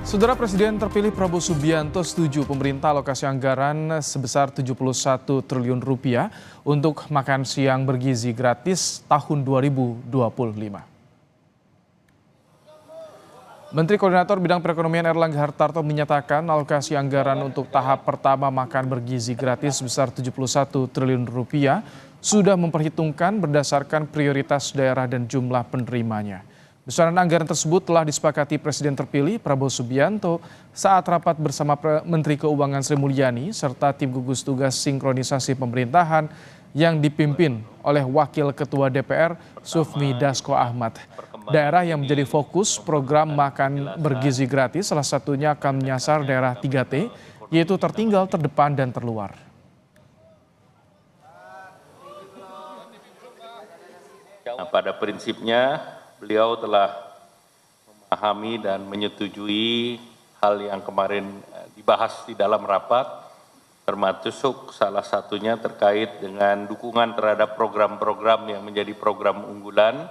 Saudara Presiden terpilih Prabowo Subianto setuju pemerintah alokasi anggaran sebesar 71 triliun rupiah untuk makan siang bergizi gratis tahun 2025. Menteri Koordinator Bidang Perekonomian Erlangga Hartarto menyatakan alokasi anggaran untuk tahap pertama makan bergizi gratis sebesar 71 triliun rupiah sudah memperhitungkan berdasarkan prioritas daerah dan jumlah penerimanya. Besaran anggaran tersebut telah disepakati Presiden terpilih Prabowo Subianto saat rapat bersama Menteri Keuangan Sri Mulyani serta tim gugus tugas sinkronisasi pemerintahan yang dipimpin oleh Wakil Ketua DPR Sufmi Dasko Ahmad. Daerah yang menjadi fokus program makan bergizi gratis salah satunya akan menyasar daerah 3T, yaitu tertinggal, terdepan, dan terluar. Pada prinsipnya beliau telah memahami dan menyetujui hal yang kemarin dibahas di dalam rapat, termasuk salah satunya terkait dengan dukungan terhadap program-program yang menjadi program unggulan,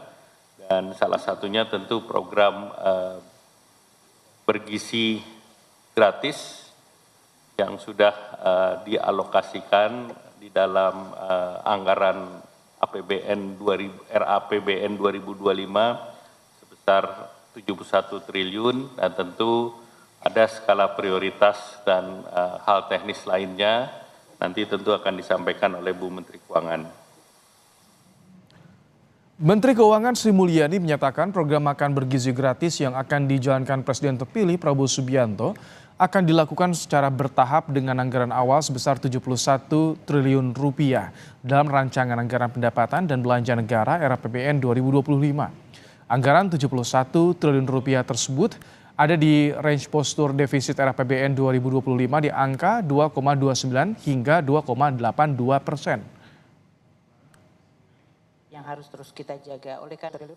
dan salah satunya tentu program bergizi gratis yang sudah dialokasikan di dalam anggaran RAPBN 2025 sebesar 71 triliun, dan tentu ada skala prioritas dan hal teknis lainnya nanti tentu akan disampaikan oleh Bu Menteri Keuangan. Menteri Keuangan Sri Mulyani menyatakan program makan bergizi gratis yang akan dijalankan Presiden terpilih Prabowo Subianto akan dilakukan secara bertahap dengan anggaran awal sebesar 71 triliun rupiah dalam rancangan anggaran pendapatan dan belanja negara RAPBN 2025. Anggaran 71 triliun rupiah tersebut ada di range postur defisit RAPBN 2025 di angka 2,29 hingga 2,82%. Yang harus terus kita jaga. Oleh karena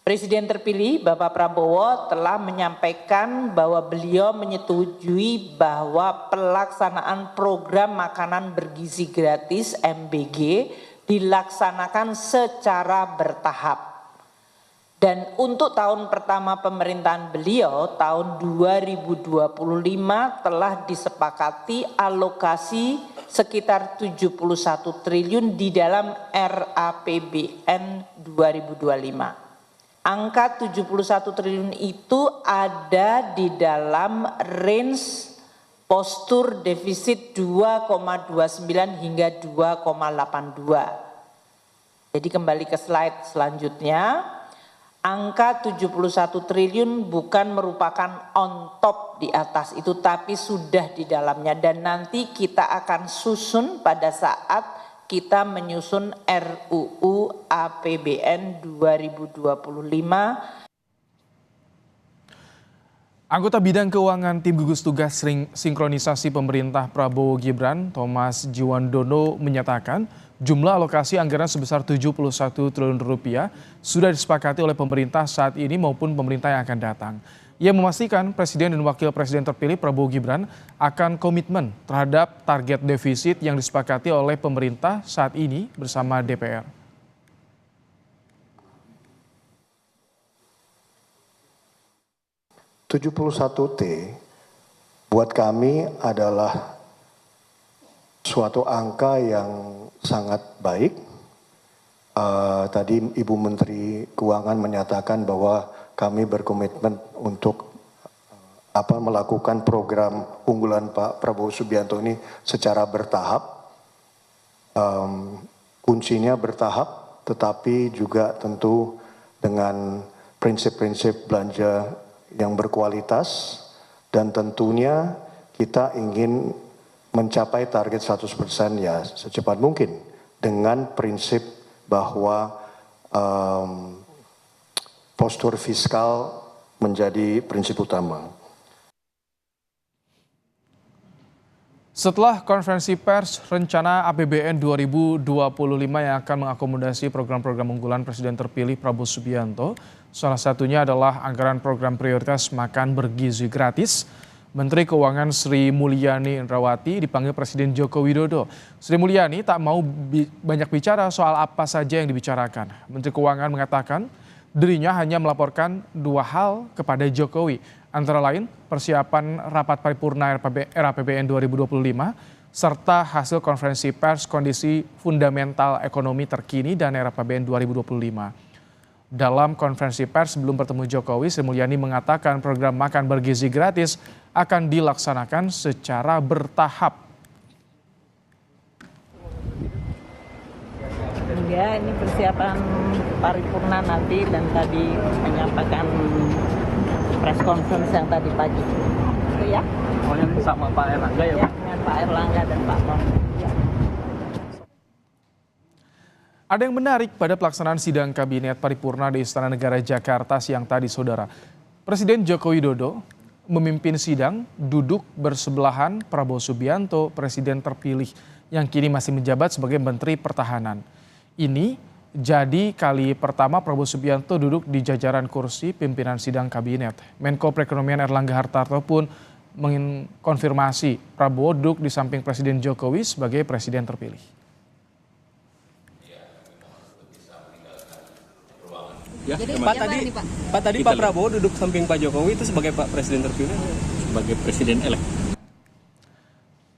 Presiden terpilih Bapak Prabowo telah menyampaikan bahwa beliau menyetujui bahwa pelaksanaan program makanan bergizi gratis MBG dilaksanakan secara bertahap. Dan untuk tahun pertama pemerintahan beliau tahun 2025 telah disepakati alokasi sekitar 71 triliun di dalam RAPBN 2025. Angka 71 triliun itu ada di dalam range postur defisit 2,29 hingga 2,82. Jadi kembali ke slide selanjutnya, angka 71 triliun bukan merupakan on top di atas itu, tapi sudah di dalamnya, dan nanti kita akan susun pada saat kita menyusun RUU APBN 2025. Anggota Bidang Keuangan Tim Gugus Tugas Sinkronisasi Pemerintah Prabowo Gibran, Thomas Jiwandono menyatakan jumlah alokasi anggaran sebesar 71 triliun rupiah sudah disepakati oleh pemerintah saat ini maupun pemerintah yang akan datang. Ia memastikan Presiden dan Wakil Presiden terpilih Prabowo Gibran akan komitmen terhadap target defisit yang disepakati oleh pemerintah saat ini bersama DPR. T buat kami adalah suatu angka yang sangat baik. Tadi Ibu Menteri Keuangan menyatakan bahwa kami berkomitmen untuk melakukan program unggulan Pak Prabowo Subianto ini secara bertahap. Kuncinya bertahap, tetapi juga tentu dengan prinsip-prinsip belanja yang berkualitas, dan tentunya kita ingin mencapai target 100% ya secepat mungkin dengan prinsip bahwa postur fiskal menjadi prinsip utama. Setelah konferensi pers rencana APBN 2025 yang akan mengakomodasi program-program unggulan Presiden terpilih Prabowo Subianto, salah satunya adalah anggaran program prioritas makan bergizi gratis, Menteri Keuangan Sri Mulyani Indrawati dipanggil Presiden Joko Widodo. Sri Mulyani tak mau banyak bicara soal apa saja yang dibicarakan. Menteri Keuangan mengatakan dirinya hanya melaporkan dua hal kepada Jokowi, Antara lain persiapan rapat paripurna RAPBN 2025 serta hasil konferensi pers kondisi fundamental ekonomi terkini dan RAPBN 2025. Dalam konferensi pers sebelum bertemu Jokowi, Sri Mulyani mengatakan program makan bergizi gratis akan dilaksanakan secara bertahap. Ya, ini persiapan paripurna nanti dan tadi menyampaikan press conference yang tadi pagi. Itu ya. Oh, yang sama Pak Erlangga ya, Pak? Dengan Pak Erlangga dan Pak Tom. Ya. Ada yang menarik pada pelaksanaan sidang kabinet paripurna di Istana Negara Jakarta siang tadi, Saudara. Presiden Joko Widodo memimpin sidang duduk bersebelahan Prabowo Subianto, presiden terpilih yang kini masih menjabat sebagai Menteri Pertahanan. Ini jadi kali pertama Prabowo Subianto duduk di jajaran kursi pimpinan sidang kabinet. Menko Perekonomian Erlangga Hartarto pun mengkonfirmasi Prabowo duduk di samping Presiden Jokowi sebagai presiden terpilih. Ya, Pak tadi Pak Prabowo duduk samping Pak Jokowi itu sebagai Pak Presiden terpilih? Sebagai presiden elek.